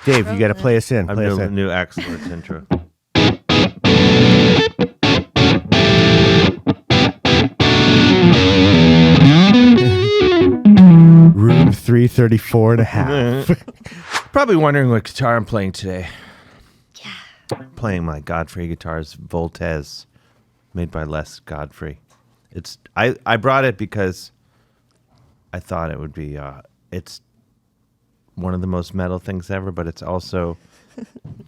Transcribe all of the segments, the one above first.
Dave, you got to play us in. Play us in. New Axelords intro. Room 334 and a half. Probably wondering what guitar I'm playing today. Yeah. Playing my Godfrey guitars, Voltes, made by Les Godfrey. I brought it because I thought it would be, it's one of the most metal things ever, but it's also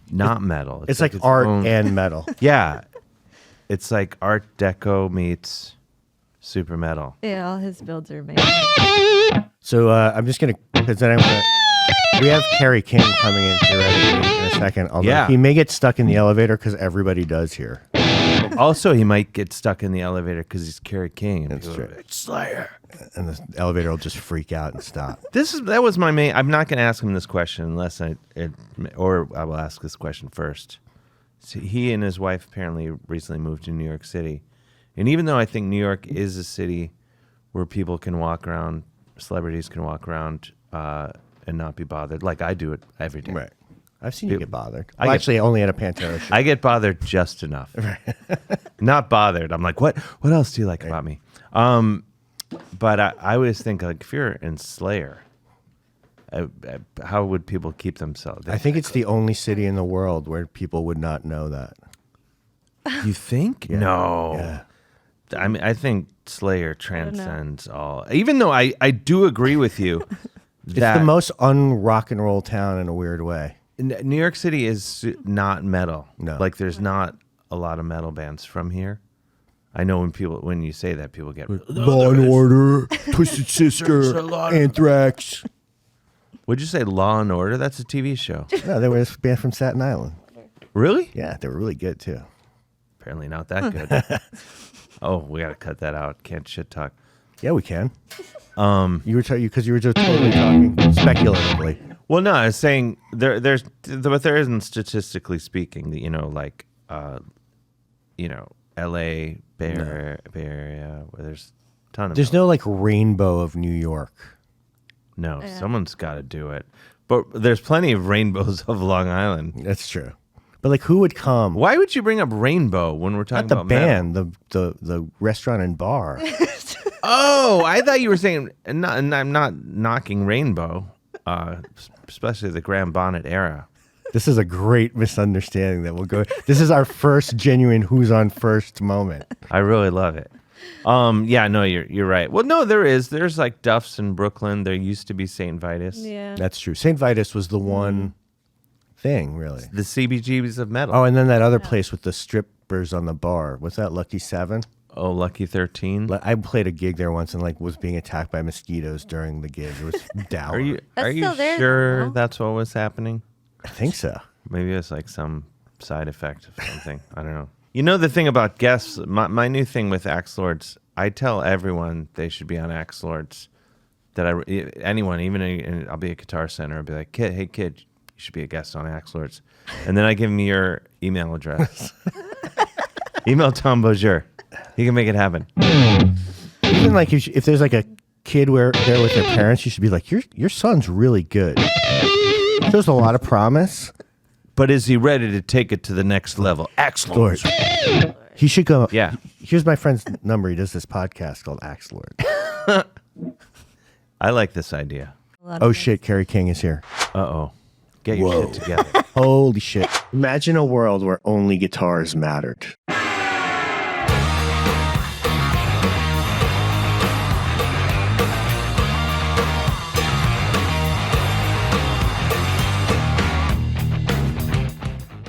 not metal. It's like art and metal. Yeah. It's like Art Deco meets super metal. Yeah, all his builds are made. So I'm just going to, because then we have Kerry King coming in theoretically in a second. Although he may get stuck in the elevator because everybody does here. Also, he might get stuck in the elevator because he's Kerry King. And That's true. It's Slayer. And the elevator will just freak out and stop. That was my main. I'm not going to ask him this question unless I will ask this question first. So he and his wife apparently recently moved to New York City, and even though I think New York is a city where people can walk around, celebrities can walk around and not be bothered, like I do it every day. Right. I've seen you get bothered. I only at a Pantera show. I get bothered just enough. Not bothered. I'm like, what else do you like about me? But I always think, like, if you're in Slayer, how would people keep themselves? I think it's the only city in the world where people would not know that. You think? Yeah. No. Yeah. I mean, I think Slayer transcends all. Even though I do agree with you. It's the most un-rock and roll town in a weird way. New York City is not metal. No. Like, there's not a lot of metal bands from here. I know when you say that, people get Law and Order, Twisted Sister, Anthrax. Would you say Law and Order? That's a TV show. No, they were a band from Staten Island. Really? Yeah, they were really good too. Apparently not that good. Oh, we got to cut that out. Can't shit talk. Yeah, we can. You were because you were just totally talking speculatively. Well, no, I was saying but there isn't, statistically speaking, L.A. Bay Area, where there's a ton of. There's no like rainbow of New York. No, someone's got to do it. But there's plenty of rainbows of Long Island. That's true. But like, who would come? Why would you bring up Rainbow when we're talking about band, metal? the restaurant and bar? Oh, I thought you were saying, and I'm not knocking Rainbow, especially the Graham Bonnet era. This is a great misunderstanding that will go. This is our first genuine who's on first moment. I really love it. Yeah, no, you're right. Well, no, there's like Duff's in Brooklyn. There used to be St. Vitus. Yeah, that's true. St. Vitus was the one thing, really. The CBGBs of metal. Oh, and then that other place with the strippers on the bar. Was that Lucky 7? Oh, Lucky 13. I played a gig there once and like was being attacked by mosquitoes during the gig. It was dour. Are you there, sure though? that's what was happening? I think so. Maybe it's like some side effect of something. I don't know. You know the thing about guests, my new thing with Axe Lords, I tell everyone they should be on Axe Lords. Anyone, even I'll be at Guitar Center, I'll be like, hey kid, you should be a guest on Axe Lords. And then I give him your email address. Email Tom Beaujeur. He can make it happen. Even like if there's like a kid there with their parents, you should be like, your son's really good. There's a lot of promise. But is he ready to take it to the next level? Axe Lords. He should go. Yeah. Here's my friend's number. He does this podcast called Axe Lord. I like this idea. Oh shit, Kerry King is here. Uh-oh. Get your shit together. Holy shit. Imagine a world where only guitars mattered.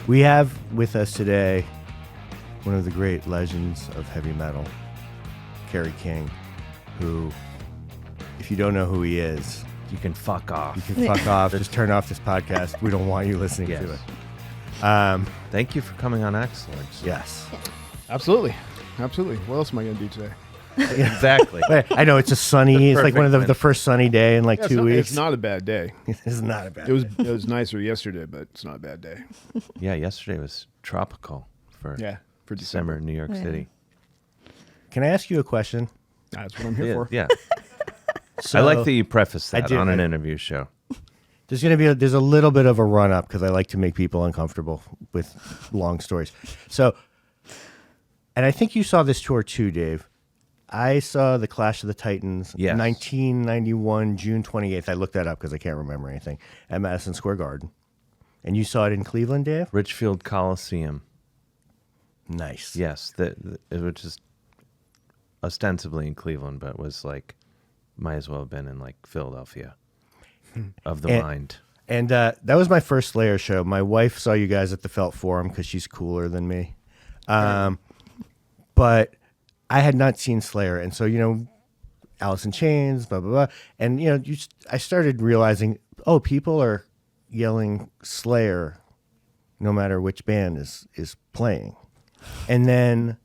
We have with us today one of the great legends of heavy metal, Kerry King, who, if you don't know who he is, You can fuck off. you can fuck off. Just turn off this podcast. We don't want you listening to it. Thank you for coming on Axe Lords. Yes. Absolutely. What else am I going to do today? Exactly. I know it's a sunny. It's like one of Perfect. the first sunny day in like 2 weeks. It's not a bad day. It's not a bad. It was nicer yesterday, but it's not a bad day. Yeah, yesterday was tropical for December in New York City. Can I ask you a question? That's what I'm here for. Yeah. So, I like that you preface that do. on an interview show. there's a little bit of a run up because I like to make people uncomfortable with long stories. So, and I think you saw this tour too, Dave. I saw the Clash of the Titans, Yes. 1991, June 28th. I looked that up because I can't remember anything, at Madison Square Garden. And you saw it in Cleveland, Dave? Richfield Coliseum. Nice. Yes, it was just ostensibly in Cleveland, but was like, might as well have been in like Philadelphia of the mind. And that was my first Slayer show. My wife saw you guys at the Felt Forum because she's cooler than me. But I had not seen Slayer. And so, Alice in Chains, blah, blah, blah. And, I started realizing, people are yelling Slayer no matter which band is playing. And then...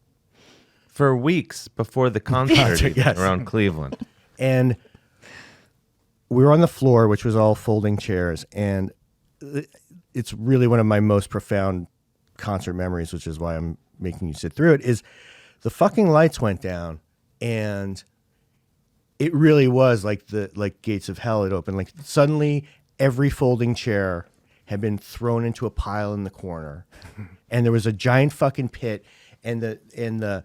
For weeks before the concert Yes. around Cleveland. And we were on the floor, which was all folding chairs. And it's really one of my most profound concert memories, which is why I'm making you sit through it, is the fucking lights went down. And it really was like gates of hell had opened. Like suddenly every folding chair had been thrown into a pile in the corner. And there was a giant fucking pit. And the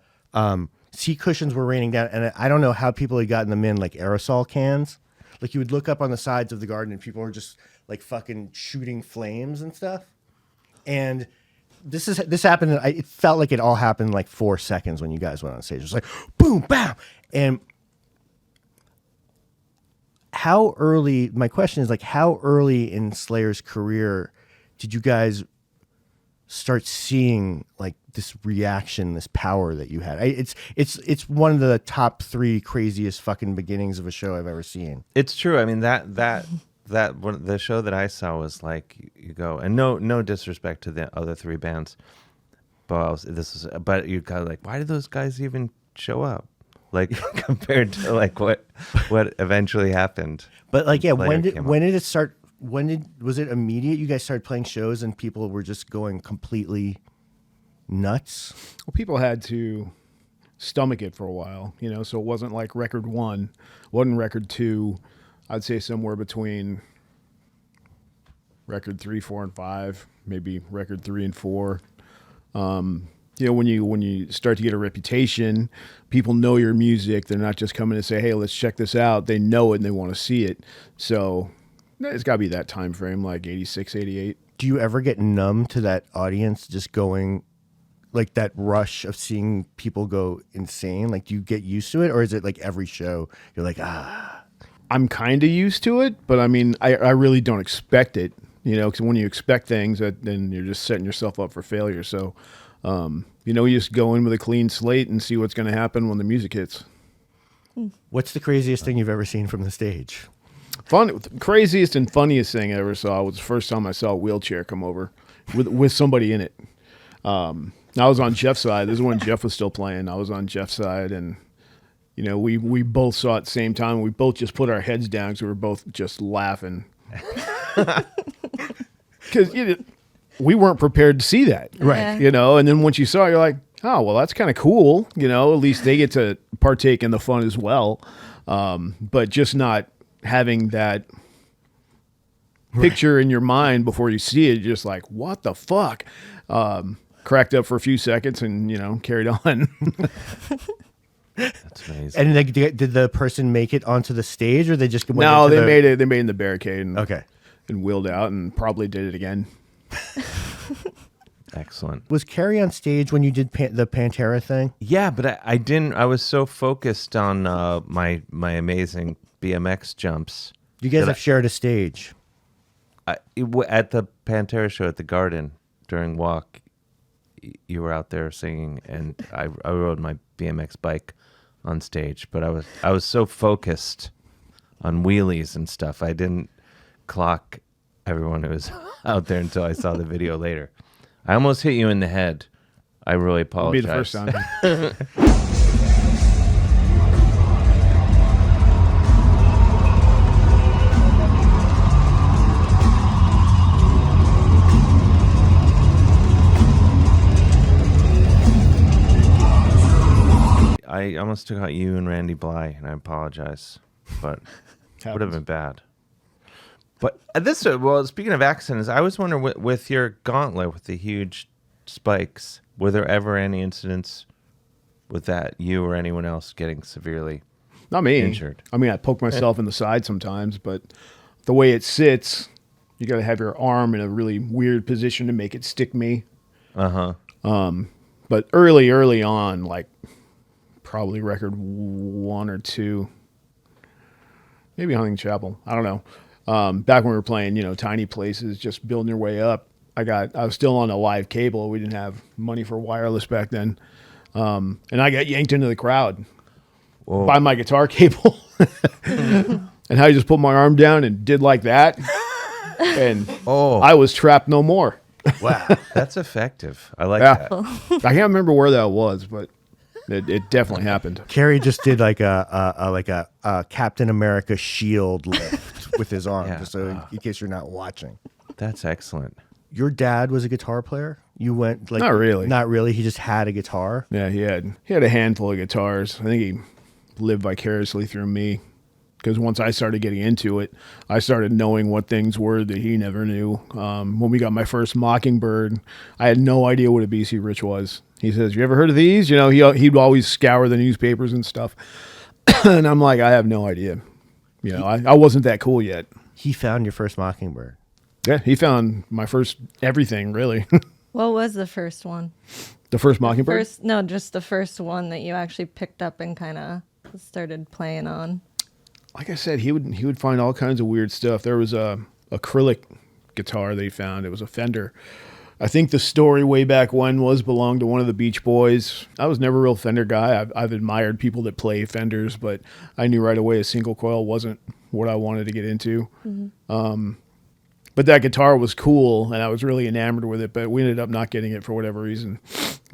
seat cushions were raining down, and I don't know how people had gotten them in like aerosol cans. Like you would look up on the sides of the garden, and people were just like fucking shooting flames and stuff. And this happened. It felt like it all happened in like 4 seconds when you guys went on stage. It was like boom, bam, and how early? My question is like, how early in Slayer's career did you guys start seeing like this reaction, this power that you had? It's one of the top 3 craziest fucking beginnings of a show I've ever seen. It's true. I mean, that the show that I saw was like, you go, and no disrespect to the other 3 bands, but you got like, why did those guys even show up? Like compared to like what eventually happened. But like, yeah, when did Slayer it start? Was it immediate? You guys started playing shows and people were just going completely nuts? Well, people had to stomach it for a while, so it wasn't like record 1, wasn't record 2. I'd say somewhere between record 3, 4, and 5, maybe record 3 and 4. When you start to get a reputation, people know your music. They're not just coming to say, hey, let's check this out. They know it and they want to see it. So it's got to be that time frame, like 86, 88. Do you ever get numb to that audience just going, like that rush of seeing people go insane? Like, do you get used to it? Or is it like every show you're like, I'm kind of used to it, but I mean, I really don't expect it, because when you expect things, then you're just setting yourself up for failure. So, you just go in with a clean slate and see what's going to happen when the music hits. What's the craziest thing you've ever seen from the stage? Craziest and funniest thing I ever saw was the first time I saw a wheelchair come over with somebody in it. I was on Jeff's side. This is when Jeff was still playing. I was on Jeff's side, and we both saw it at the same time. We both just put our heads down because we were both just laughing because we weren't prepared to see that, right? Yeah. And then once you saw it, you're like, oh, well, that's kind of cool. At least they get to partake in the fun as well, but just not having that picture in your mind before you see it, just like, what the fuck? Cracked up for a few seconds and, carried on. That's amazing. And like, did the person make it onto the stage, or they just went No, into made it. They made it in the barricade and wheeled out and probably did it again. Excellent. Was Kerry on stage when you did the Pantera thing? Yeah, but I didn't. I was so focused on my amazing BMX jumps. You guys have shared a stage. At the Pantera show at the Garden during Walk, you were out there singing, and I rode my BMX bike on stage. But I was so focused on wheelies and stuff, I didn't clock everyone who was out there until I saw the video later. I almost hit you in the head. I really apologize. It'll be the first time. I almost took out you and Randy Bly, and I apologize, but it would have been bad. But well, speaking of accidents, I was wondering with your gauntlet with the huge spikes, were there ever any incidents with that you or anyone else getting severely Not me. injured? I mean, I poke myself in the side sometimes, but the way it sits, you got to have your arm in a really weird position to make it stick me. But early on, like probably record 1 or 2, maybe Hunting Chapel. I don't know. Back when we were playing, tiny places, just building your way up. I was still on a live cable. We didn't have money for wireless back then. And I got yanked into the crowd by my guitar cable. And I just put my arm down and did like that. And I was trapped no more. Wow, that's effective. I like that. I can't remember where that was, but it definitely happened. Kerry just did like a Captain America shield lift with his arm, just so in case you're not watching. That's excellent. Your dad was a guitar player? You went like Not really. Not really. He just had a guitar. Yeah, he had a handful of guitars. I think he lived vicariously through me, because once I started getting into it, I started knowing what things were that he never knew. When we got my first Mockingbird, I had no idea what a BC Rich was. He says, "You ever heard of these?" He'd always scour the newspapers and stuff. And I'm like, I have no idea. I wasn't that cool yet. He found your first Mockingbird. Yeah, he found my first everything, really. What was the first one? The first Mockingbird? Just the first one that you actually picked up and kind of started playing on. Like I said, he would find all kinds of weird stuff. There was a acrylic guitar that he found. It was a Fender. I think the story way back when belonged to one of the Beach Boys. I was never a real Fender guy. I've admired people that play Fenders, but I knew right away a single coil wasn't what I wanted to get into. Mm-hmm. But that guitar was cool, and I was really enamored with it, but we ended up not getting it for whatever reason.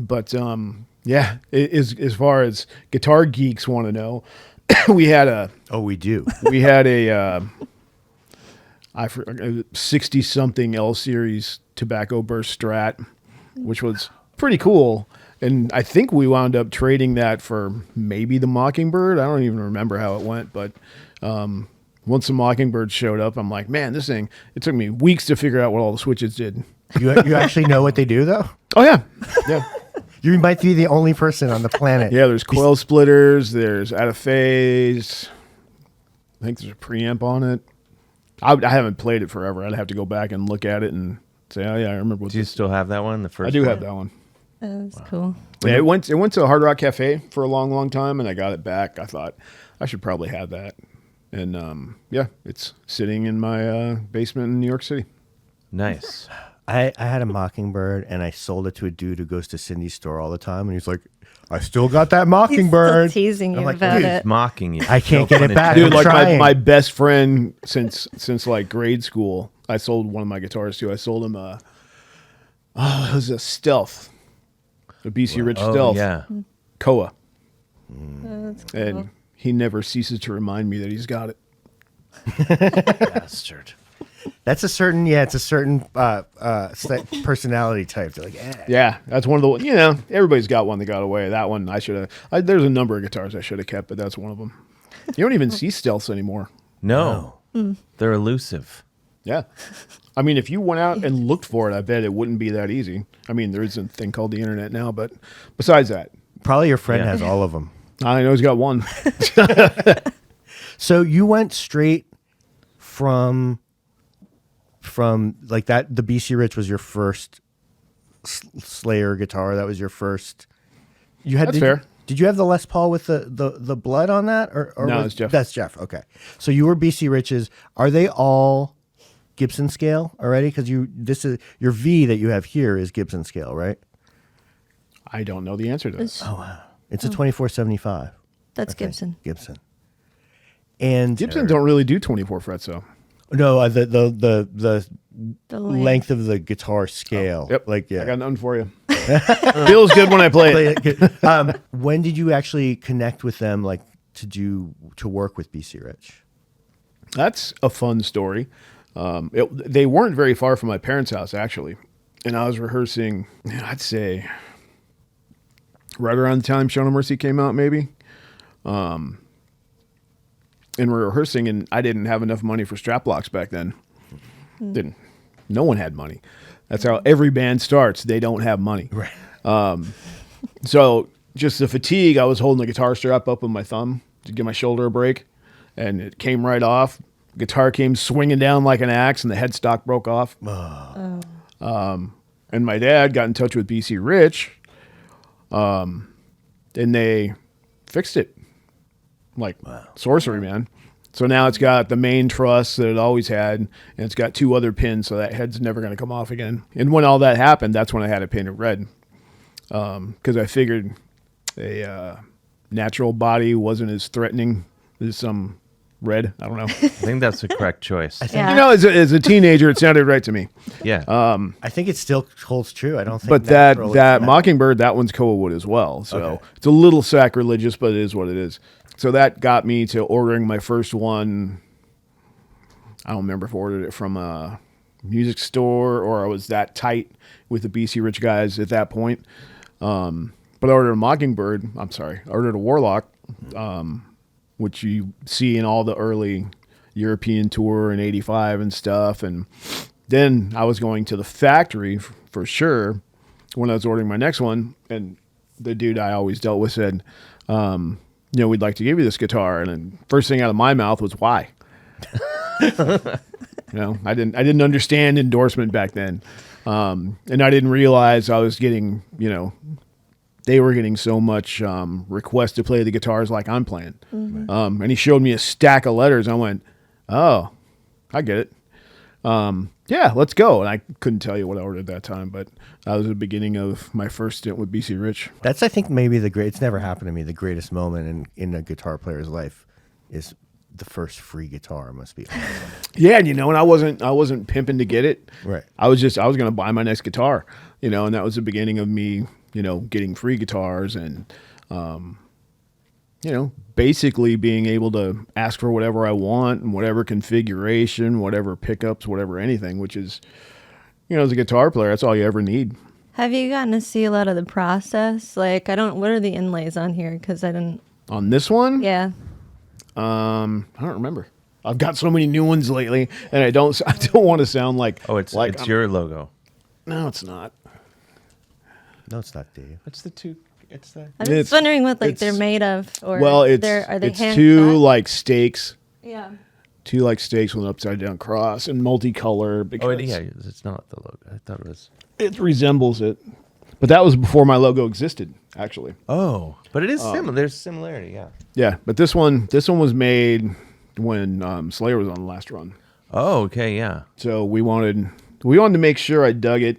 But, as far as guitar geeks want to know, we had a... Oh, we do. We had a 60-something L-Series Tobacco Burst Strat, which was pretty cool. And I think we wound up trading that for maybe the Mockingbird. I don't even remember how it went, but... once the Mockingbird showed up, I'm like, man, this thing, it took me weeks to figure out what all the switches did. You actually know what they do, though? Oh, yeah. Yeah. You might be the only person on the planet. Yeah, there's coil splitters, there's out of phase. I think there's a preamp on it. I haven't played it forever. I'd have to go back and look at it and say, oh, yeah, I remember what Do you still have that one? The first I do one? have that one. That's cool. Yeah, it went to a Hard Rock Cafe for a long, long time, and I got it back. I thought I should probably have that. And, it's sitting in my basement in New York City. Nice. I had a Mockingbird, and I sold it to a dude who goes to Cindy's store all the time, and he's like, I still got that Mockingbird. He's still teasing you I'm like, about dude, it. Mocking you. I can't get it back. Dude, I'm like trying. my best friend since like grade school, I sold one of my guitars to. I sold him it was a Stealth, a BC Rich Stealth. Yeah. Koa. That's cool. And he never ceases to remind me that he's got it. Bastard. That's a certain personality type. They're like, Yeah, that's one of the, everybody's got one that got away. That one I should have, there's a number of guitars I should have kept, but that's one of them. You don't even see Stealths anymore. No. They're elusive. Yeah. I mean, if you went out and looked for it, I bet it wouldn't be that easy. I mean, there is a thing called the internet now, but besides that, Probably your friend Yeah. has all of them. I know he's got one. So you went straight from like that. The BC Rich was your first Slayer guitar. That was your first. You had That's fair. Did you have the Les Paul with the blood on that? Or No, was, it's Jeff. That's Jeff. Okay. So you were BC Rich's. Are they all Gibson scale already? Because this is your V that you have here is Gibson scale, right? I don't know the answer to that. It's a 2475. That's Okay, Gibson. Gibson. And Gibson don't really do 24 frets, though. no, the The length of the guitar scale. Yep. Like, yeah. I got nothing for you. Feels good when I play it. When did you actually connect with them, like to work with BC Rich? That's a fun story. They weren't very far from my parents' house, actually. And I was rehearsing, I'd say, right around the time Show No Mercy came out, maybe. And we're rehearsing, and I didn't have enough money for strap blocks back then. No one had money. That's how every band starts. They don't have money. Right. So just the fatigue, I was holding the guitar strap up with my thumb to give my shoulder a break, and it came right off. Guitar came swinging down like an axe, and the headstock broke off. And my dad got in touch with BC Rich, and they fixed it. Like sorcery, man. So now it's got the main truss that it always had, and it's got 2 other pins, so that head's never going to come off again. And when all that happened, that's when I had it painted red, because I figured a natural body wasn't as threatening as some red. I don't know. I think that's the correct choice. Yeah. You know, as a teenager, it sounded right to me. Yeah. I think it still holds true. I don't think. But natural that is Mockingbird, that one's koa wood as well. So Okay. it's a little sacrilegious, but it is what it is. So that got me to ordering my first one. I don't remember if I ordered it from a music store or I was that tight with the BC Rich guys at that point. But I ordered a Mockingbird. I ordered a Warlock, which you see in all the early European tour in '85 and stuff. And then I was going to the factory for sure when I was ordering my next one. And the dude I always dealt with said, we'd like to give you this guitar. And then first thing out of my mouth was, why? I didn't understand endorsement back then. And I didn't realize I was getting, they were getting so much request to play the guitars like I'm playing. Mm-hmm. And he showed me a stack of letters. I went, oh, I get it. Yeah, let's go. And I couldn't tell you what I ordered at that time, but that was the beginning of my first stint with BC Rich. That's, I think, maybe it's never happened to me. The greatest moment in a guitar player's life is the first free guitar. Must be awesome. Yeah, and I wasn't pimping to get it. Right. I was going to buy my next guitar, and that was the beginning of me, getting free guitars and, basically being able to ask for whatever I want and whatever configuration, whatever pickups, whatever anything, which is, as a guitar player, that's all you ever need. Have you gotten to see a lot of the process? Like, what are the inlays on here? Because I didn't. On this one? Yeah. I don't remember. I've got so many new ones lately, and I don't want to sound like. Oh, it's your logo. No, it's not. No, it's not, Dave. It's the two. It's the. I'm just wondering what they're made of, or are they it's hand 2 cut? like stakes. Yeah. 2 like stakes with an upside down cross and multicolor. Because it's not the logo. I thought it was. it resembles it, but that was before my logo existed, actually. Oh, but it is similar. There's similarity. Yeah. Yeah, but this one was made when Slayer was on the last run. Oh, okay. Yeah. So we wanted to make sure I dug it,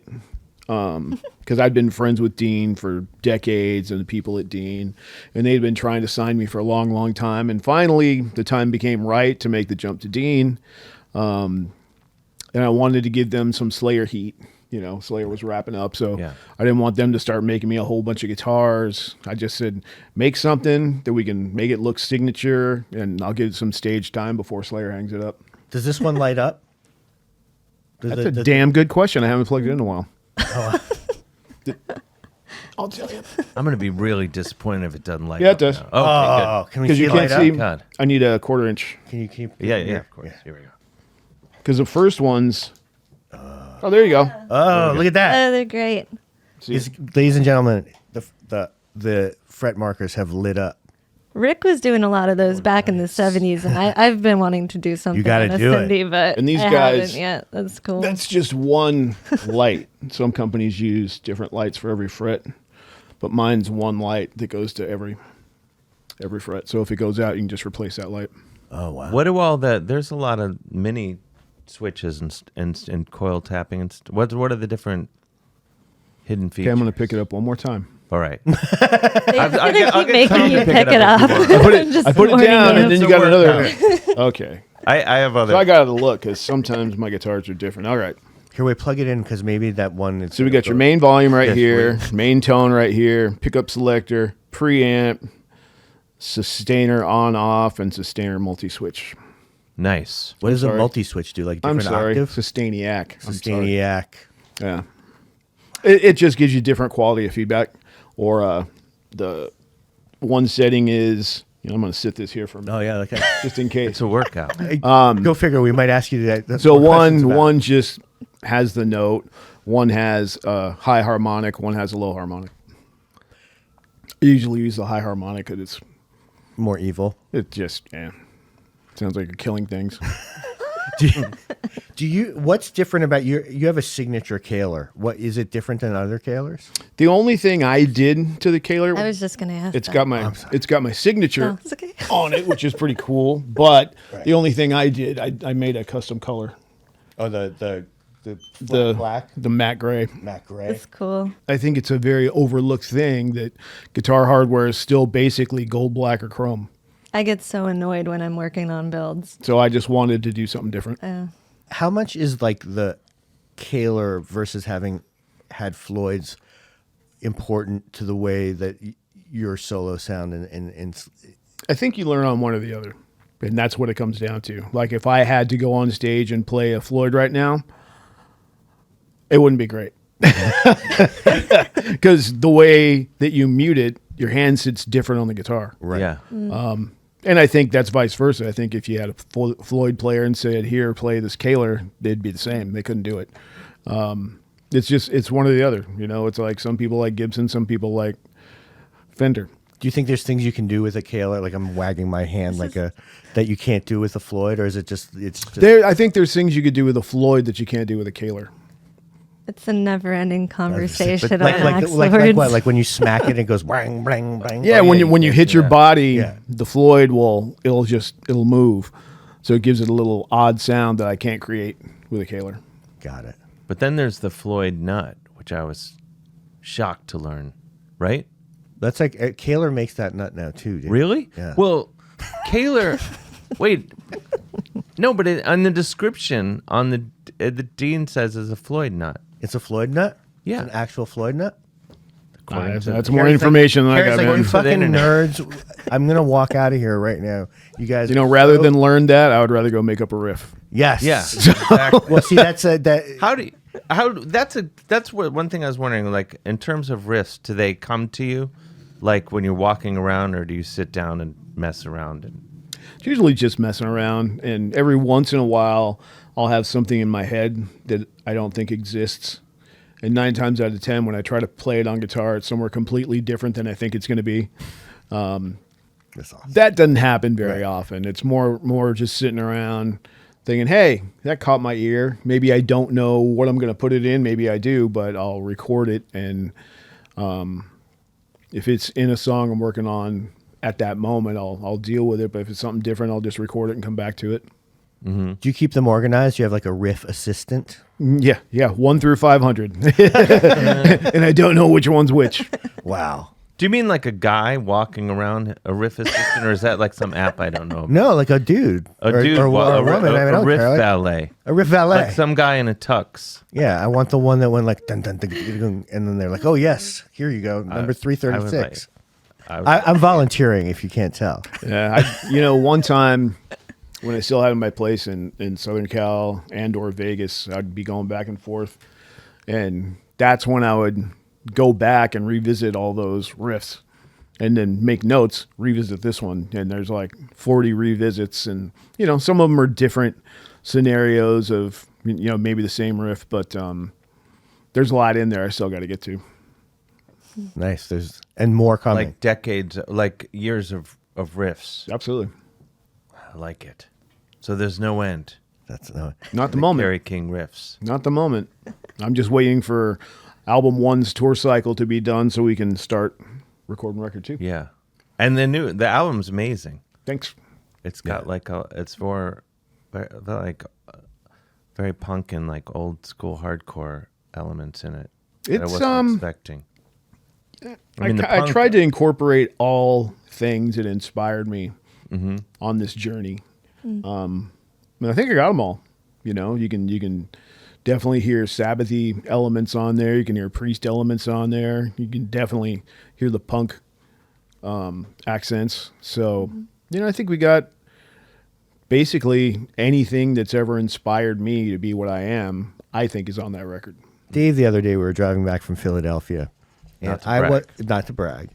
because I'd been friends with Dean for decades and the people at Dean, and they'd been trying to sign me for a long, long time. And finally, the time became right to make the jump to Dean, and I wanted to give them some Slayer heat. Slayer was wrapping up, so Yeah. I didn't want them to start making me a whole bunch of guitars. I just said, make something that we can make it look signature, and I'll give it some stage time before Slayer hangs it up. Does this one light up? That's a damn good question. I haven't plugged it in a while. I'll tell you. I'm going to be really disappointed if it doesn't light Yeah, it up does. now. Okay, Oh, can we Because see you it can't light see. up? God. I need a 1/4 inch. Can you keep? good. Yeah, of course. Here we go. Because the first one's. Oh, there you go. Oh, look at that. Oh, they're great. Ladies and gentlemen, the fret markers have lit up. Rick was doing a lot of those back in the 70s, and I've been wanting to do something gotta on a do it. Cindy, but And these I guys- haven't yet. That's cool. That's just one light. Some companies use different lights for every fret, but mine's one light that goes to every fret. So if it goes out, you can just replace that light. Oh wow. What do all that? There's a lot of mini switches and coil tapping and what are the different hidden features? Okay, I'm going to pick it up one more time. All right. They're I'll gonna get keep making Tom you to pick it up. I put it down, and then you got another. Okay. I have other. So I got to look because sometimes my guitars are different. All right. Here, we plug it in because maybe that one. Is So we got your main volume right Yes, here, main tone right here, pickup selector, preamp, sustainer on off, and sustainer multi switch. Nice. What does a sorry. multi switch do? Like I'm different sorry, octave? Sustaniac. I'm sorry. Sustaniac. Yeah. It just gives you different quality of feedback. Or the one setting is, I'm going to sit this here for a minute, Oh yeah, okay. just in case. It's a workout. Go figure. We might ask you that. That's So more questions about. one just has the note, one has a high harmonic, one has a low harmonic. I usually use the high harmonic because more evil. it just sounds like you're killing things. Do you? What's different about you? You have a signature Kahler. What is it different than other Kahlers? The only thing I did to the Kahler, I was just gonna ask. it's that. got my signature Oh, it's okay. on it, which is pretty cool. But the only thing I did, I made a custom color, Oh, the the black the matte gray. matte gray. It's cool. I think it's a very overlooked thing that guitar hardware is still basically gold, black, or chrome. I get so annoyed when I'm working on builds. So I just wanted to do something different. How much is like the Kahler versus having had Floyd's important to the way that your solo sound and I think you learn on one or the other. And that's what it comes down to. Like if I had to go on stage and play a Floyd right now, it wouldn't be great. Because the way that you mute it, your hand sits different on the guitar. right. Yeah. And I think that's vice versa. I think if you had a Floyd player and said, here, play this Kahler, they'd be the same. They couldn't do it. It's one or the other. You know, it's like some people like Gibson, some people like Fender. Do you think there's things you can do with a Kahler? Like I'm wagging my hand that you can't do with a Floyd, or is it just I think there's things you could do with a Floyd that you can't do with a Kahler. It's a never-ending conversation on like axe what? lords. Like when you smack it, it goes bang, bang, bang. Yeah, when you hit your body, Yeah. the Floyd it'll move. So it gives it a little odd sound that I can't create with a Kahler. Got it. But then there's the Floyd nut, which I was shocked to learn. Right? That's like Kahler makes that nut now too. Dude. Really? Yeah. Well, Kahler. Wait. No, but on the description on the Dean says is a Floyd nut. It's a Floyd nut. Yeah. It's an actual Floyd nut. That's more information than I Carrie's got, like, man. you For the fucking internet. nerds. I'm gonna walk out of here right now. You guys. You know, rather than learn that, I would rather go make up a riff. yes. Yeah. Exactly. Well, see, that's that. That's what one thing I was wondering, like in terms of riffs, do they come to you like when you're walking around, or do you sit down and mess around and It's usually just messing around, and every once in a while, I'll have something in my head that I don't think exists. And 9 times out of 10, when I try to play it on guitar, it's somewhere completely different than I think it's going to be. That's awesome. That doesn't happen very often. It's more just sitting around thinking, hey, that caught my ear. Maybe I don't know what I'm going to put it in. Maybe I do, but I'll record it. And if it's in a song I'm working on at that moment, I'll deal with it. But if it's something different, I'll just record it and come back to it. Do you keep them organized? Do you have like a riff assistant? Yeah, 1 through 500. And I don't know which one's which. Wow. do you mean like a guy walking around a riff assistant, or is that like some app I don't know about? No, like a dude. A or, dude, or, wa- a a, woman. I mean, I a don't riff care. Like, valet, a riff valet. like some guy in a tux. Yeah, I want the one that went like dun dun dun, dun, dun, and then they're like, "Oh yes, here you go, number 336." I'm volunteering if you can't tell. Yeah, one time when I still had my place in Southern Cal and/or Vegas, I'd be going back and forth, and that's when I would go back and revisit all those riffs, and then make notes, revisit this one, and there's like 40 revisits, and some of them are different scenarios of maybe the same riff, but there's a lot in there I still got to get to. Nice. There's and more coming. Like decades, like years of riffs. Absolutely. I like it. So there's no end. That's no. Not the moment. Kerry King riffs. Not the moment. I'm just waiting for album 1's tour cycle to be done so we can start recording record 2. Yeah, and the album's amazing. Thanks. It's got it's more like very punk and like old school hardcore elements in it. That I It's, wasn't expecting. I punk- tried to incorporate all things that inspired me on this journey. And I think I got them all. You can definitely hear Sabbathy elements on there. You can hear Priest elements on there. You can definitely hear the punk accents. So, I think we got basically anything that's ever inspired me to be what I am, I think is on that record. Dave, the other day we were driving back from Philadelphia, and Not to brag. not to brag,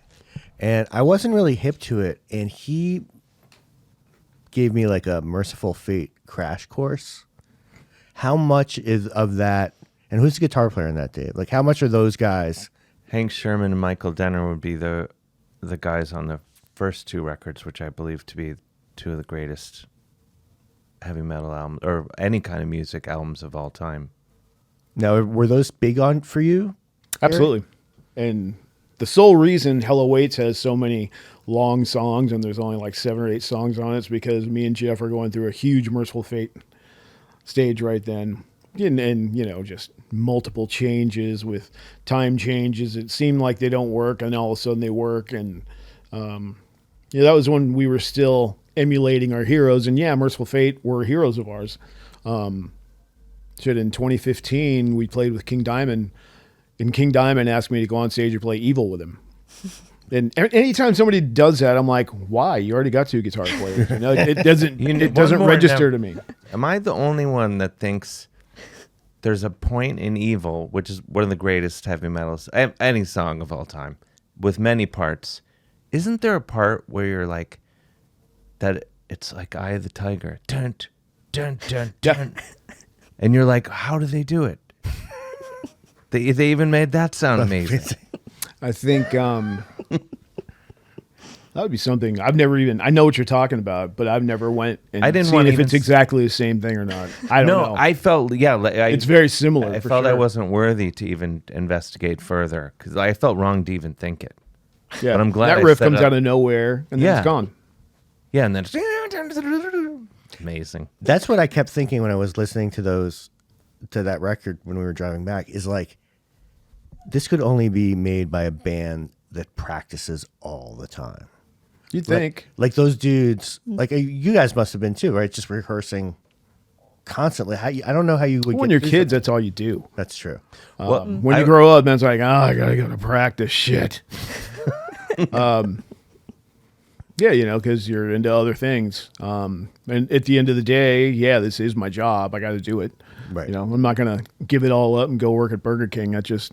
and I wasn't really hip to it. And he gave me like a Mercyful Fate crash course. How much is of that? And who's the guitar player in that, Dave? Like, how much are those guys? Hank Sherman and Michael Denner would be the guys on the first 2 records, which I believe to be 2 of the greatest heavy metal albums or any kind of music albums of all time. Now, were those big on for you? Absolutely. And the sole reason Hello Waits has so many long songs and there's only like 7 or 8 songs on it is because me and Jeff are going through a huge Mercyful Fate stage right then. And you know, just multiple changes with time changes. It seemed like they don't work, and all of a sudden they work. And that was when we were still emulating our heroes. And yeah, Mercyful Fate were heroes of ours. In 2015, we played with King Diamond, and King Diamond asked me to go on stage and play Evil with him. And anytime somebody does that, I'm like, why? You already got 2 guitar players. You know, it doesn't register to me. Am I the only one that thinks there's a point in Evil, which is one of the greatest heavy metals, any song of all time, with many parts? Isn't there a part where you're like, that it's like Eye of the Tiger, dun, dun, dun, dun, and you're like, how do they do it? They even made that sound amazing. I think that would be something I've never even. I know what you're talking about, but I've never went and seen if it's exactly the same thing or not. I don't know. I felt it's very similar. I felt I wasn't worthy to even investigate further because I felt wrong to even think it. Yeah, but I'm glad that riff comes out of nowhere and then it's gone. Yeah, and then it's amazing. That's what I kept thinking when I was listening to that record when we were driving back. Is like, this could only be made by a band that practices all the time. You'd think. Like those dudes, like you guys must have been too, right? Just rehearsing constantly. I don't know how you would when you're kids, that's all you do. That's true. When you grow up, man's like, I gotta go to practice shit. Yeah, you know, because you're into other things. And at the end of the day, yeah, this is my job. I got to do it. Right. You know, I'm not gonna give it all up and go work at Burger King. That just,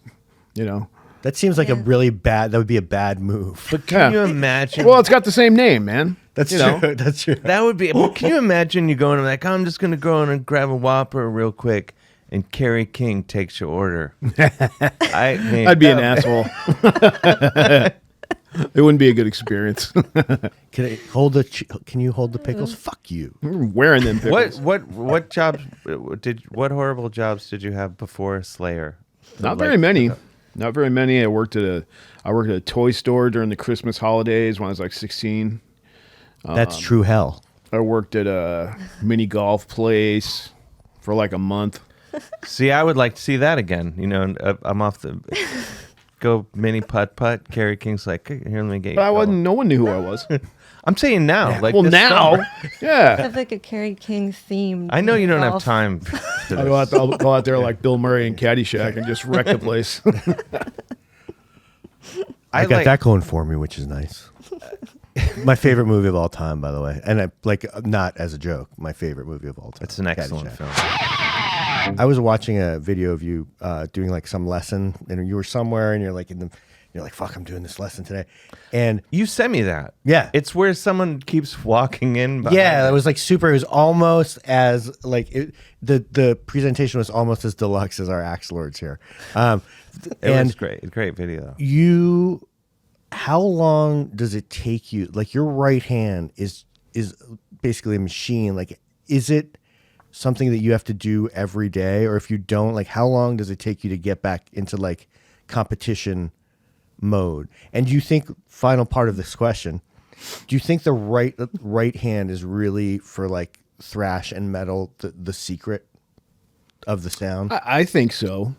you know. That seems like that would be a bad move. But can you imagine? Well, it's got the same name, man. That's true. That's true. That would be. Well, can you imagine you going like, I'm just going to go in and grab a Whopper real quick, and Kerry King takes your order. I'd be an asshole. It wouldn't be a good experience. Can you hold the pickles? Fuck you. I'm wearing them pickles. What jobs what horrible jobs did you have before Slayer? Not very many. Not very many. I worked at a toy store during the Christmas holidays when I was like 16. That's true hell. I worked at a mini golf place for like a month. See, I would like to see that again. You know, I'm off the go mini putt. Kerry King's like, here, let me get you. No one knew who I was. I'm saying now. Yeah. Like, well, now. Summer. Yeah. Have like a Kerry King theme. I know you don't have time. I'll go out there like Bill Murray in Caddyshack and just wreck the place. I got that going for me, which is nice. My favorite movie of all time, by the way. And I not as a joke, my favorite movie of all time. It's an excellent film. I was watching a video of you doing like some lesson, and you were somewhere, and you're like you're like, fuck, I'm doing this lesson today. And you sent me that. Yeah. It's where someone keeps walking in. Yeah, it was like super. It was almost as like the presentation was almost as deluxe as our Axe Lords here. It was great. Great video. How long does it take you? Like your right hand is basically a machine. Like, is it something that you have to do every day? Or if you don't, like how long does it take you to get back into like competition mode? And do you think, final part of this question, do you think the right hand is really for like thrash and metal the secret of the sound? I think so.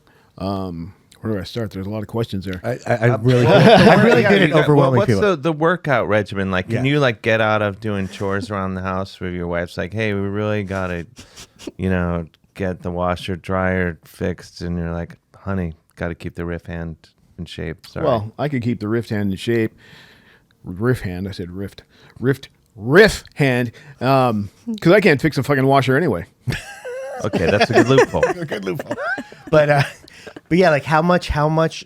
Where do I start? There's a lot of questions there. I'm really good at overwhelming people. What's the workout regimen like? Can you like get out of doing chores around the house where your wife's like, hey, we really gotta, get the washer dryer fixed, and you're like, honey, got to keep the riff hand in shape. Sorry. Well, I could keep the riff hand in shape. Riff hand. I said riff hand. Because I can't fix a fucking washer anyway. Okay, that's a good loophole. But yeah, like how much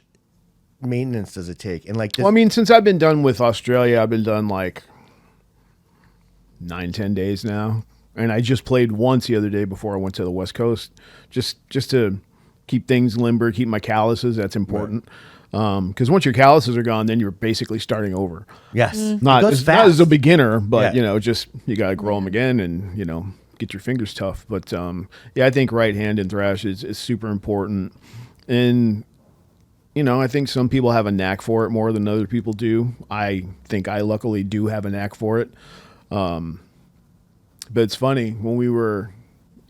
maintenance does it take? And like, this, Well, I mean, since I've been done with Australia, I've been done like 9-10 days now, and I just played once the other day before I went to the West Coast, just to keep things limber, keep my calluses. That's important. Because once your calluses are gone, then you're basically starting over. yes, Not It goes not as a fast. beginner, but Yeah. just you got to grow them again, and get your fingers tough. But I think right hand and thrash is super important, and I think some people have a knack for it more than other people do. I think I luckily do have a knack for it. But it's funny when we were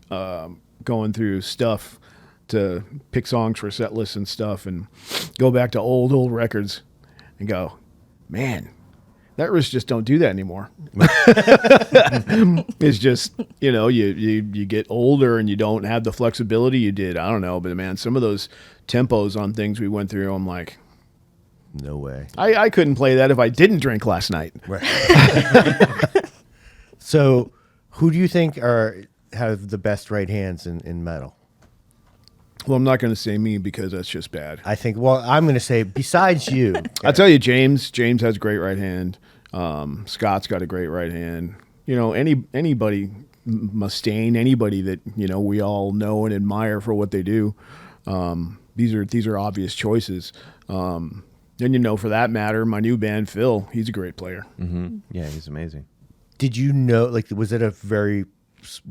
going through stuff to pick songs for set lists and stuff, and go back to old records and go, man, that riffs just don't do that anymore. It's just you get older and you don't have the flexibility you did. I don't know, but man, some of those tempos on things we went through, I'm like, No way. I couldn't play that if I didn't drink last night. Right. So, who do you think have the best right hands in metal? Well, I'm not going to say me because that's just bad. I think. Well, I'm going to say besides you. I'll tell you, James has a great right hand. Scott's got a great right hand. Anybody, Mustaine, anybody that we all know and admire for what they do. These are obvious choices. And for that matter, my new band Phil, he's a great player. Mm-hmm. Yeah, he's amazing. Did you know? Like, was it a very?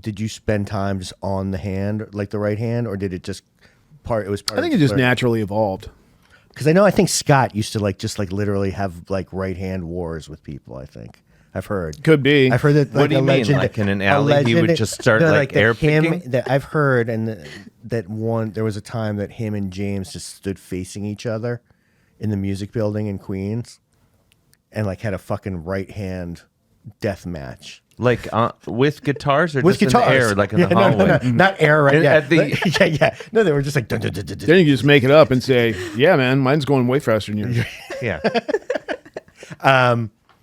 Did you spend time just on the hand, like the right hand, or did it just part? It was part. I think it just naturally evolved. Because I think Scott used to literally have like right hand wars with people. I think I've heard. Could be. I've heard that. What do you mean? Like in an alley, he would just start like air picking? That I've heard, and that one there was a time that him and James just stood facing each other in the music building in Queens, and like had a fucking right hand death match. Like with guitars or With just guitars, in the air, like in the no, hallway? no, not air, right? Yeah, At the- yeah. No, they were just like. Dun, dun, dun, dun, dun. Then you can just make it up and say, yeah, man, mine's going way faster than yours. Yeah.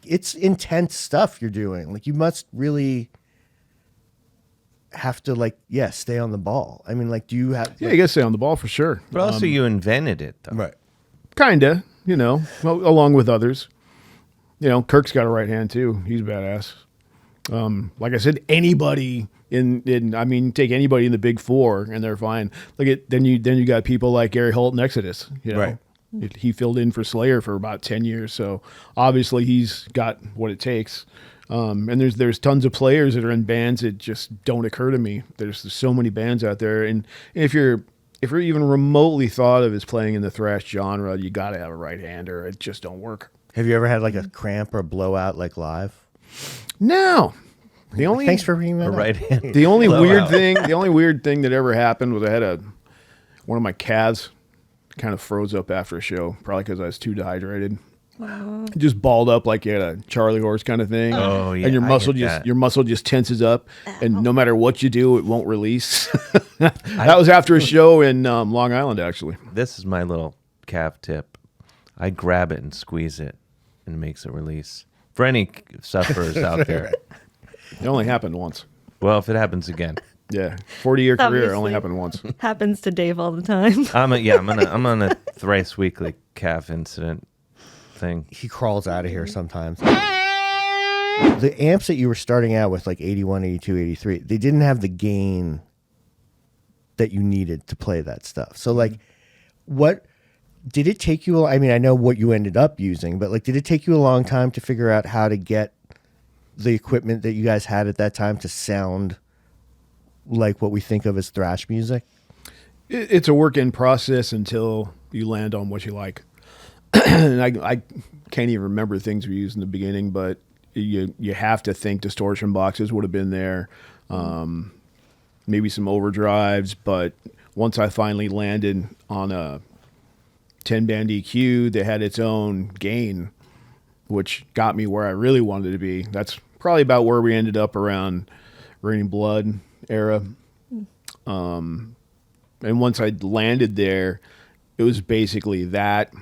It's intense stuff you're doing. Like, you must really have to stay on the ball. I mean, like, do you have? Yeah, you got to stay on the ball for sure. But also, you invented it, though. Right. Kinda, along with others. Kirk's got a right hand too. He's badass. Like I said, anybody take anybody in the big four and they're fine. Then you got people like Gary Holt and Exodus. Right. He filled in for Slayer for about 10 years, so obviously he's got what it takes. And there's tons of players that are in bands that just don't occur to me. There's so many bands out there, and if you're even remotely thought of as playing in the thrash genre, you got to have a right hander. It just don't work. Have you ever had like a cramp or a blowout like live? No. The only Thanks for bringing that A up. right hand. the only blowout. weird thing that ever happened was I had one of my calves kind of froze up after a show, probably because I was too dehydrated. Wow. Just balled up like you had a Charlie horse kind of thing. Oh, yeah, And your I muscle get that. your muscle just tenses up, and no matter what you do, it won't release. That was after a show in Long Island, actually. This is my little calf tip. I grab it and squeeze it, and it makes it release. For any sufferers out there. It only happened once. Well, if it happens again, Yeah, 40-year career, it only Obviously. happened once. Happens to Dave all the time. I'm on a thrice weekly calf incident thing. He crawls out of here sometimes. The amps that you were starting out with, like 81, 82, 83, they didn't have the gain that you needed to play that stuff. So, like, what did it take you? I mean, I know what you ended up using, but like, did it take you a long time to figure out how to get the equipment that you guys had at that time to sound like what we think of as thrash music? It's a work in process until you land on what you like. And I can't even remember things we used in the beginning, but you have to think distortion boxes would have been there, maybe some overdrives. But once I finally landed on a 10-band EQ that had its own gain, which got me where I really wanted to be, that's probably about where we ended up around Raining Blood era. And once I landed there, it was basically that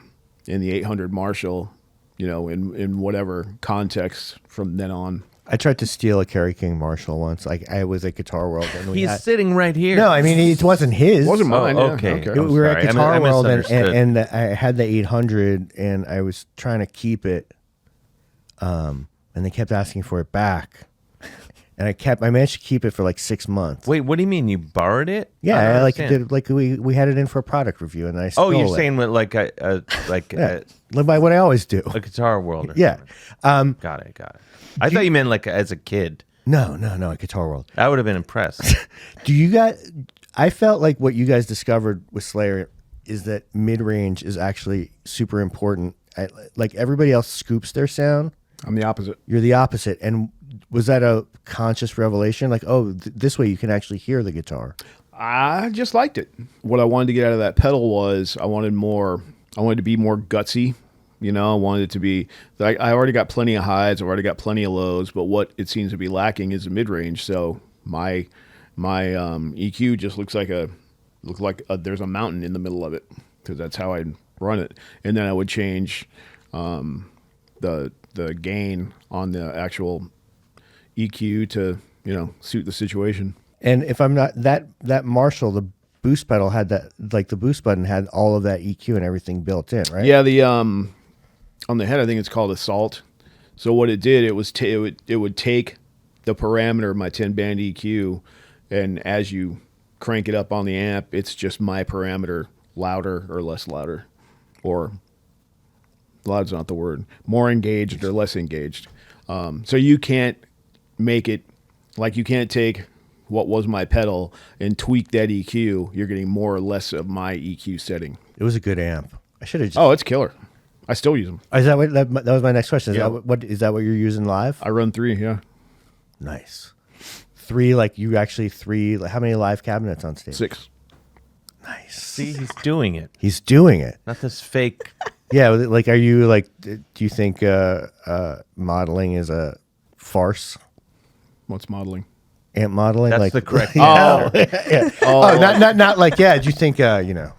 in the 800 Marshall, in whatever context from then on. I tried to steal a Kerry King Marshall once. Like I was at Guitar World, and we He's had, sitting right here. no, I mean it wasn't his. It wasn't Oh, mine. Yeah. okay. Okay. We were at sorry. I Guitar World, misunderstood. and I had the 800, and I was trying to keep it, and they kept asking for it back, and I managed to keep it for like 6 months. Wait, what do you mean? You borrowed it? Yeah, I don't I like understand. did like we had it in for a product review, and I stole Oh, you're it. saying with like Yeah, live by what I always do. a Guitar World? Or Yeah. something. Got it. I thought you meant like as a kid. No, at Guitar World. I would have been impressed. Do you guys? I felt like what you guys discovered with Slayer is that mid range is actually super important. Like everybody else scoops their sound, I'm the opposite. you're the opposite. And was that a conscious revelation? Like, oh, this way you can actually hear the guitar. I just liked it. What I wanted to get out of that pedal was I wanted to be more gutsy. You know, I wanted it to be like I already got plenty of highs, I've already got plenty of lows, but what it seems to be lacking is a mid range. So my EQ just looks like there's a mountain in the middle of it, because that's how I'd run it. And then I would change the gain on the actual EQ to, you know, suit the situation. And if I'm not that Marshall, the boost pedal had that, like the boost button had all of that EQ and everything built in, right? Yeah, the on the head I think it's called Assault. So what it did, it would take the parameter of my 10-band EQ, and as you crank it up on the amp, it's just my parameter, louder or less louder, or loud's not the word, more engaged or less engaged. So you can't make it, like you can't take what was my pedal and tweak that EQ. You're getting more or less of my EQ setting. It was a good amp. I should have just. Oh, it's killer. I still use them. Is that what that was my next question? Is Yeah. that what you're using live? I run 3, yeah. Nice. 3, like you actually 3. Like, how many live cabinets on stage? 6. Nice. See, he's doing it. He's doing it. Not this fake. Yeah. Like, are you like? Do you think modeling is a farce? What's modeling? Amp modeling. That's like the correct Yeah. answer. Yeah. Oh, not like yeah. Do you think you know?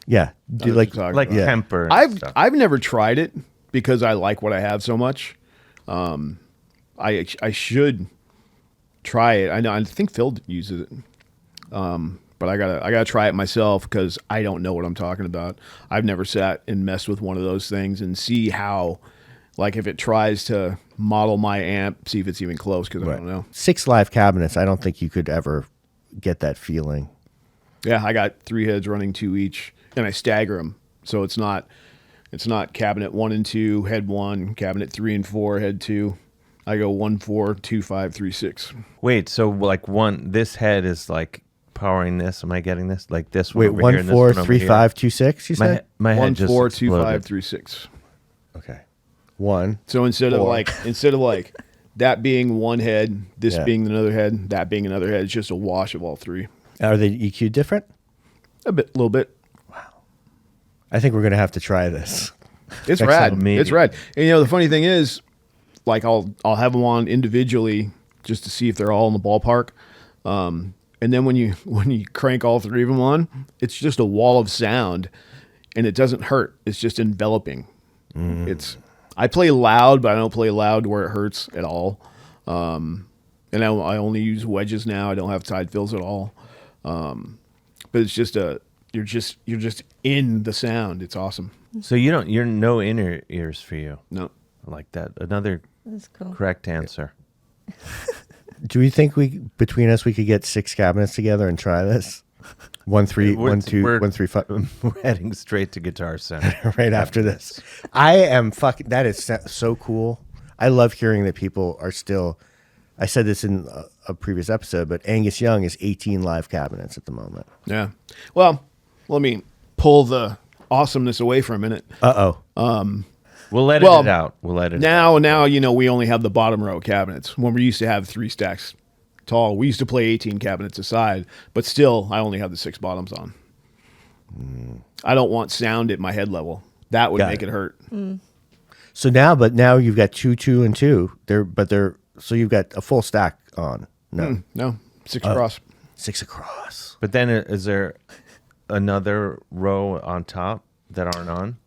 Yeah. Do you what like you're talking Like about. temper. and I've stuff. I've never tried it because I like what I have so much. I should try it. I think Phil uses it. But I gotta try it myself because I don't know what I'm talking about. I've never sat and messed with one of those things and see how, like, if it tries to model my amp, see if it's even close, because I don't know. 6 live cabinets. I don't think you could ever get that feeling. Yeah, I got 3 heads running 2 each, and I stagger them, so it's not cabinet 1 and 2, head 1, cabinet 3 and 4, head 2. I go 1 4 2 5 3 6. Wait, so like this head is like powering this. Am I getting this? Like this one Wait, over here 1 and this 4 one over 3 here? 5 2 6. You My, said my head 1 just 4 2 5 exploded. 3 6. okay. 1. So instead of 4. like that being one head, this Yeah. being another head, that being another head, it's just a wash of all 3. Are they EQ different? A little bit. I think we're gonna have to try this. It's Excellent. rad. Maybe. It's rad. And you know the funny thing is, like I'll have them on individually just to see if they're all in the ballpark. And then when you crank all 3 of them on, it's just a wall of sound, and it doesn't hurt. It's just enveloping. I play loud, but I don't play loud where it hurts at all. And I only use wedges now. I don't have tied fills at all. But it's just you're just in the sound. It's awesome. So you're no inner ears for you. No. I like that. Another That's cool. correct answer. Do we think between us we could get 6 cabinets together and try this? 1 3 We're- 1 2 we're- 1 3 5 We're heading straight to Guitar Center. right after this. I am fucking. That is so cool. I love hearing that people are still. I said this in a previous episode, but Angus Young is 18 live cabinets at the moment. Yeah. Well, let me pull the awesomeness away for a minute. We'll edit Well, it out. We'll edit it out. Now, you know, we only have the bottom row cabinets. When we used to have 3 stacks tall, we used to play 18 cabinets aside, but still, I only have the 6 bottoms on. I don't want sound at my head level. That would Got make it. it hurt. So now you've got 2 2 and 2. So you've got a full stack on. No, No, 6 across. 6 across. But then is there another row on top that aren't on?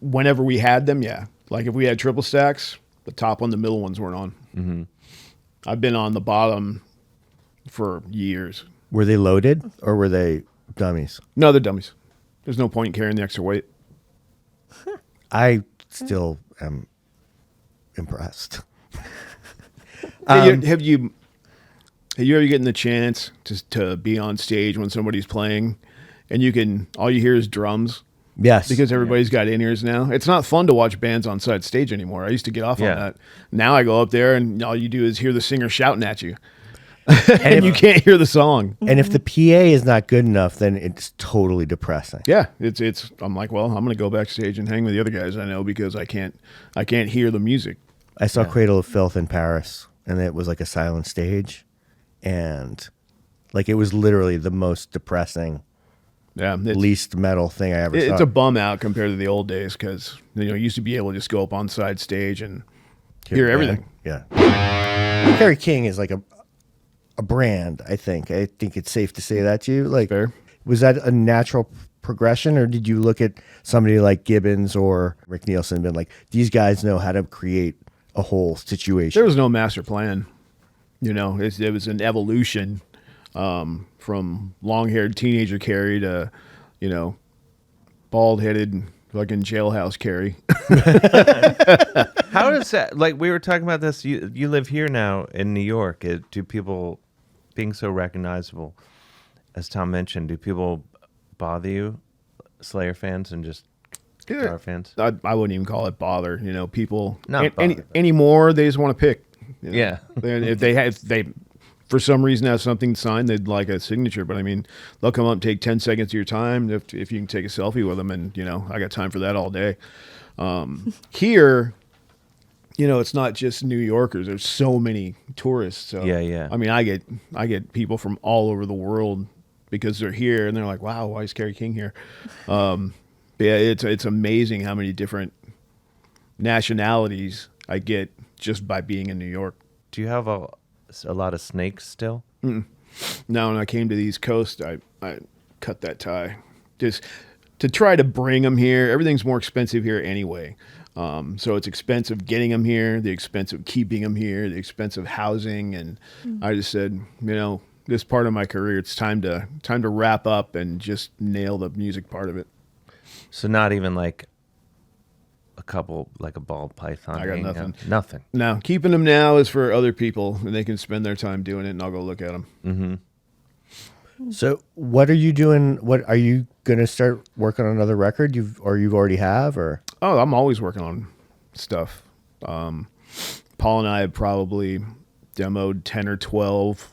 Whenever we had them, yeah. Like if we had triple stacks, The top one, the middle ones weren't on. Mm-hmm. I've been on the bottom for years. Were they loaded or were they dummies? No, they're dummies. There's no point in carrying the extra weight. I still am impressed. Have you ever gotten the chance to be on stage when somebody's playing and all you hear is drums? Yes. Because everybody's got in-ears now. It's not fun to watch bands on side stage anymore. I used to get off on that. Now I go up there and all you do is hear the singer shouting at you. And you can't hear the song. And if the PA is not good enough, then it's totally depressing. Yeah, I'm like, well, I'm going to go backstage and hang with the other guys I know because I can't hear the music. I saw Cradle of Filth in Paris, and it was like a silent stage, and like it was literally the most depressing, least metal thing I ever saw. It's a bum out compared to the old days because you used to be able to just go up on side stage and hear everything. Yeah. Kerry King is like a brand, I think. I think it's safe to say that to you. Like, Fair. Was that a natural progression, or did you look at somebody like Gibbons or Rick Nielsen and been like, these guys know how to create a whole situation? There was no master plan. It was an evolution from long-haired teenager Kerry to, bald-headed fucking jailhouse Kerry. How does that, like we were talking about this, you live here now in New York. Do people, being so recognizable, as Tom mentioned, do people bother you, Slayer fans and just guitar fans? I wouldn't even call it bother. People Not bother. anymore, they just want to pick. Yeah. And if they for some reason have something signed, they'd like a signature. But I mean, they'll come up and take 10 seconds of your time if you can take a selfie with them, and I got time for that all day. Here, it's not just New Yorkers. There's so many tourists. So Yeah. I mean, I get people from all over the world because they're here and they're like, wow, why is Kerry King here? But yeah, it's amazing how many different nationalities I get just by being in New York. Do you have a lot of snakes still? Now, when I came to the East Coast, I cut that tie. Just to try to bring them here. Everything's more expensive here anyway. So it's expensive getting them here, the expense of keeping them here, the expense of housing. And I just said, this part of my career, it's time to wrap up and just nail the music part of it. So not even like a couple, like a ball python? I got nothing. Nothing. No, keeping them now is for other people, and they can spend their time doing it, and I'll go look at them. Mm-hmm. So what are you doing? What are you going to start working on another record? You've already have, or? Oh, I'm always working on stuff. Paul and I have probably demoed 10 or 12,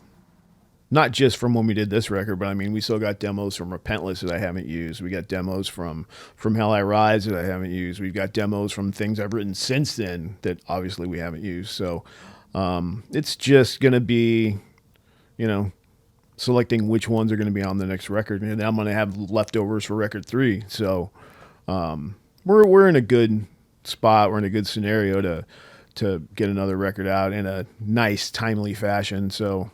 not just from when we did this record, but I mean, we still got demos from Repentless that I haven't used. We got demos from Hell I Rise that I haven't used. We've got demos from things I've written since then that obviously we haven't used. So it's just going to be, selecting which ones are going to be on the next record. And I'm going to have leftovers for record 3. So we're in a good spot. We're in a good scenario to get another record out in a nice, timely fashion. So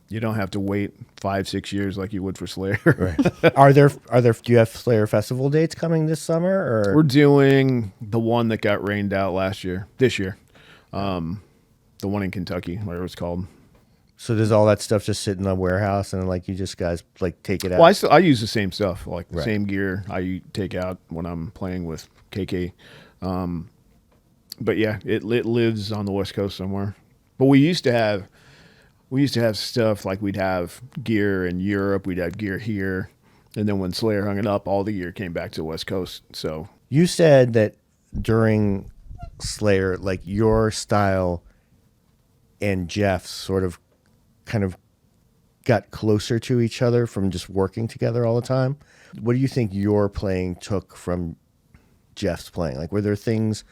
you don't have to wait 5-6 years like you would for Slayer. Right. Are there? Do you have Slayer festival dates coming this summer? Or We're doing the one that got rained out this year. The one in Kentucky, whatever it's called. So does all that stuff just sit in the warehouse and like you just guys like take it out? Well, I use the same stuff, like the Right. same gear I take out when I'm playing with KK. But yeah, it lives on the West Coast somewhere. But we used to have stuff like we'd have gear in Europe, we'd have gear here, and then when Slayer hung it up, all the gear came back to the West Coast. So You said that during Slayer, like your style and Jeff's sort of kind of got closer to each other from just working together all the time. What do you think your playing took from Jeff's playing? Like, were there things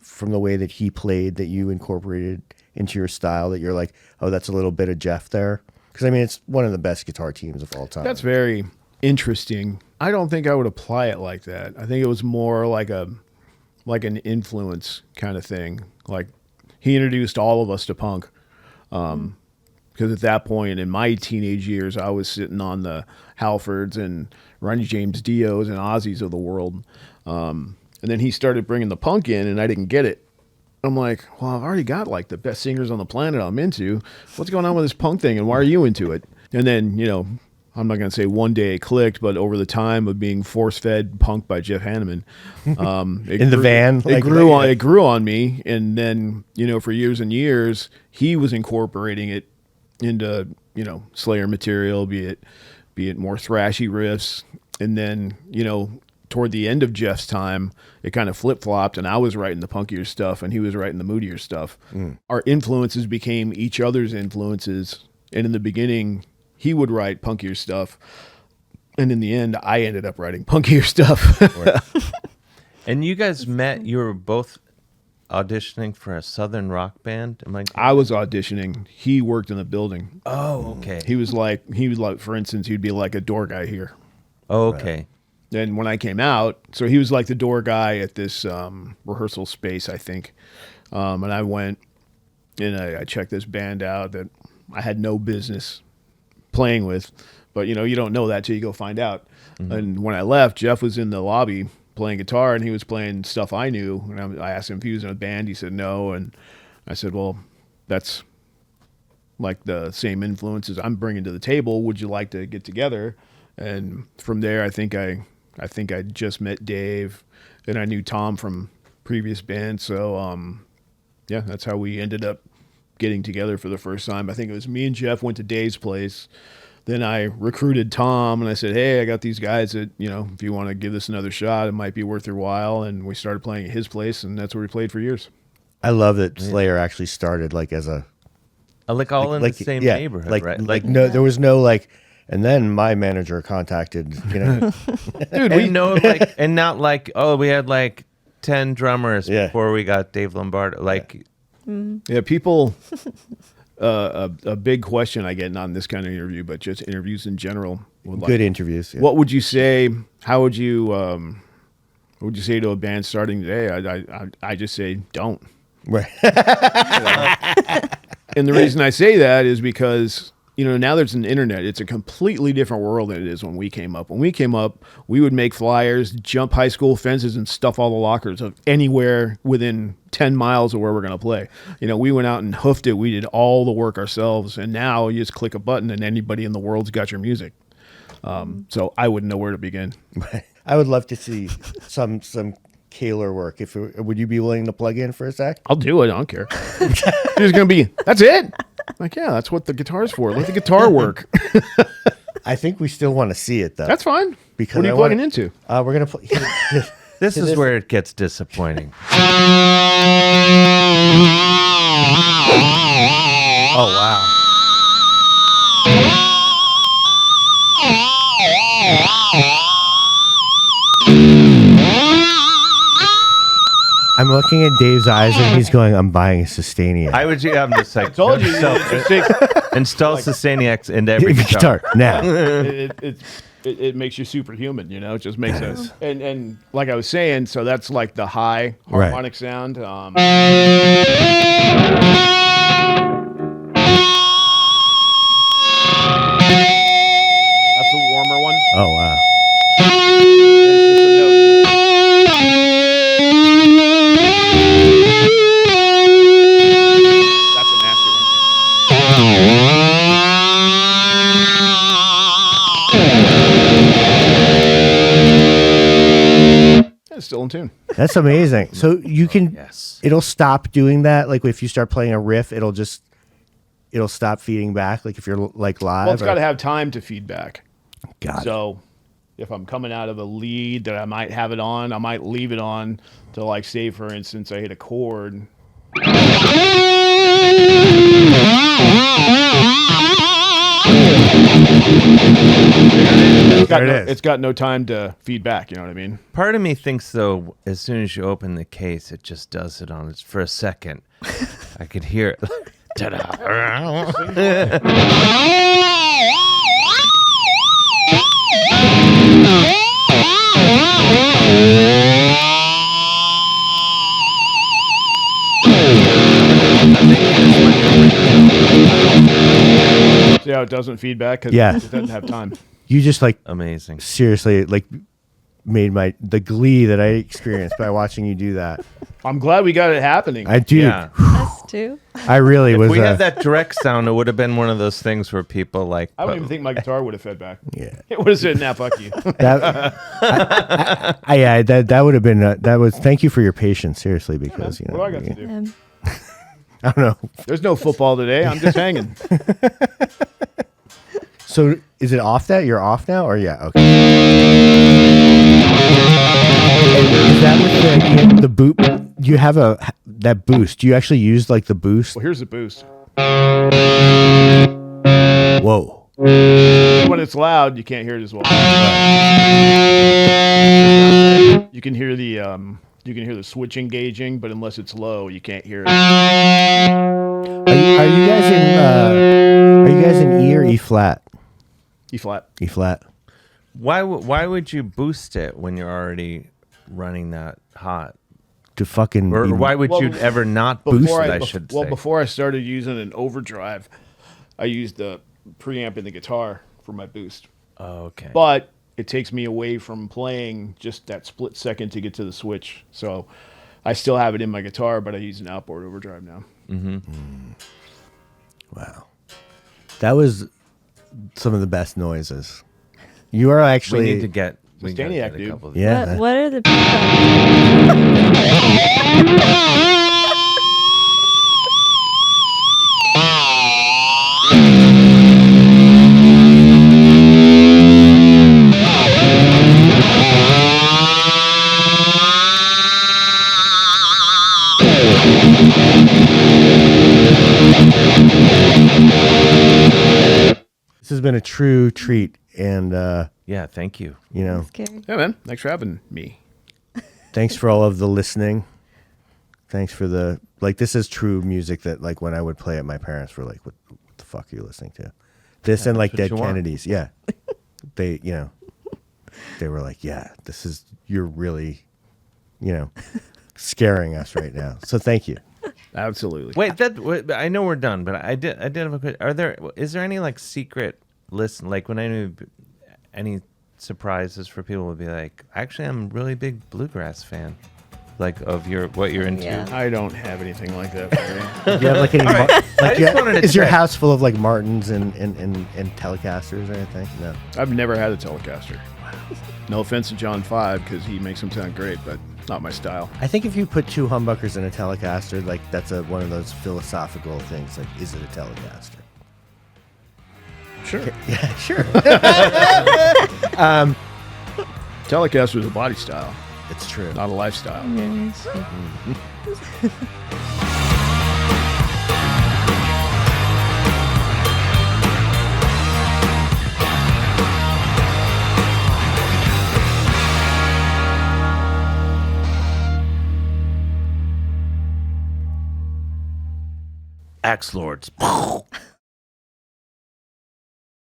from the way that he played that you incorporated into your style that you're like, oh, that's a little bit of Jeff there? Because, I mean, it's one of the best guitar teams of all time. that's very interesting. I don't think I would apply it like that. I think it was more like an influence kind of thing. Like he introduced all of us to punk. Because at that point in my teenage years, I was sitting on the Halfords and Ronnie James Dios and Ozzies of the world. And then he started bringing the punk in, and I didn't get it. I'm like, well, I've already got like the best singers on the planet I'm into. What's going on with this punk thing, and why are you into it? And then, I'm not going to say one day it clicked, but over the time of being force-fed punk by Jeff Hanneman, In the van, it grew on me. And then, for years and years, he was incorporating it into, Slayer material, be it more thrashy riffs. And then, toward the end of Jeff's time, it kind of flip-flopped, and I was writing the punkier stuff, and he was writing the moodier stuff. Our influences became each other's influences. And in the beginning, he would write punkier stuff, and in the end, I ended up writing punkier stuff. And you guys met. You were both auditioning for a southern rock band. I was auditioning. He worked in the building. Oh, okay. He was like, for instance, he'd be like a door guy here. Oh, okay. Then when I came out, so he was like the door guy at this rehearsal space, I think. And I went and I checked this band out that I had no business playing with, but you don't know that till you go find out. And when I left, Jeff was in the lobby playing guitar, and he was playing stuff I knew. And I asked him if he was in a band. He said no, and I said, well, that's like the same influences I'm bringing to the table. Would you like to get together? And from there, I think I just met Dave, and I knew Tom from previous bands. So yeah, that's how we ended up getting together for the first time. I think it was me and Jeff went to Dave's place. Then I recruited Tom, and I said, hey, I got these guys that, if you want to give this another shot, it might be worth your while. And we started playing at his place, and that's where we played for years. I love that Slayer actually started like as a Like all in the same neighborhood, right? Like no, there was no like. And then my manager contacted, Dude, we know and not like, oh, we had like 10 drummers before we got Dave Lombardo. Yeah, people. A big question I get, not in this kind of interview, but just interviews in general. Good interviews. Yeah. What would you say? How would you? What would you say to a band starting today? I just say don't. Right. And the reason I say that is because now there's an internet. It's a completely different world than it is when we came up. When we came up, we would make flyers, jump high school fences, and stuff all the lockers of anywhere within 10 miles of where we're going to play. We went out and hoofed it. We did all the work ourselves. And now you just click a button and anybody in the world's got your music. So I wouldn't know where to begin. I would love to see some Kahler work. Would you be willing to plug in for a sec? I'll do it. I don't care. There's going to be, that's it. Like, yeah, that's what the guitar's for. Let the guitar work. I think we still want to see it, though. That's fine. Because what are you plugging into? We're going to play. This is where it gets disappointing. Oh, wow. I'm looking at Dave's eyes, and he's going, I'm buying a Sustaniac. I'm just like, Told you. install Sustaniacs into every guitar now. It makes you superhuman, It just makes sense. And like I was saying, so that's like the high harmonic sound. That's a warmer one. Oh, wow. That's a nasty one. It's still in tune. That's amazing. So you can, Yes. it'll stop doing that. Like if you start playing a riff, it'll stop feeding back. Like if you're like live. Well, it's got to have time to feed back. Got it. So if I'm coming out of a lead that I might have it on, I might leave it on to like say, for instance, I hit a chord. It's got no time to feed back. You know what I mean? Part of me thinks, though, as soon as you open the case, it just does it on it for a second. I could hear it. Ta-da. See how it doesn't feed back because Yeah. it doesn't have time. You just like Amazing. seriously like made the glee that I experienced by watching you do that. I'm glad we got it happening. I do. Yeah. Us too. I really If was. we had that direct sound, it would have been one of those things where people like. I don't even think my guitar would have fed back. Yeah. It would have said, "Nah, fuck you." That would have been. That was. Thank you for your patience, seriously, because you know. What do I got to do? I don't know. There's no football today. I'm just hanging. So is it off that? You're off now? Or yeah, okay. Is that with the boot? You have that boost. Do you actually use like the boost? Well, here's the boost. Whoa. When it's loud, you can't hear it as well. You can hear the switch engaging, but unless it's low, you can't hear it. Are you guys in E or E flat? E flat. E flat. Why would you boost it when you're already running that hot? To fucking. Or why would you ever not boost it? I should say. Before I started using an overdrive, I used the preamp in the guitar for my boost. Oh, okay. But it takes me away from playing just that split second to get to the switch. So I still have it in my guitar, but I use an outboard overdrive now. Wow. That was some of the best noises. You are actually. we need to get. We gotta Sustaniac, get a dude. couple of Yeah. What are the This has been a true treat, and Yeah, thank you. you know, Kerry? Yeah, man. Thanks for having me. thanks for all of the listening. Thanks for the this is true music that like when I would play it, my parents were like, "What the fuck are you listening to?" This and like what Dead you want. Kennedys, yeah. They they were like, "Yeah, you're really, scaring us right now." So thank you. Absolutely. Wait, I know we're done, but I did have a question. Is there any like secret list, like when I knew any surprises for people would be like, actually, I'm a really big bluegrass fan, like of what you're into. Yeah. I don't have anything like that for you. Do you have like any? I just wanted to is your check. house full of like Martins and Telecasters or anything? No. I've never had a Telecaster. No offense to John 5, because he makes them sound great, but not my style. I think if you put two humbuckers in a Telecaster, like that's one of those philosophical things. Like, is it a Telecaster? Sure. Yeah, sure. Telecaster is a body style, It's true. not a lifestyle. Axe Lords.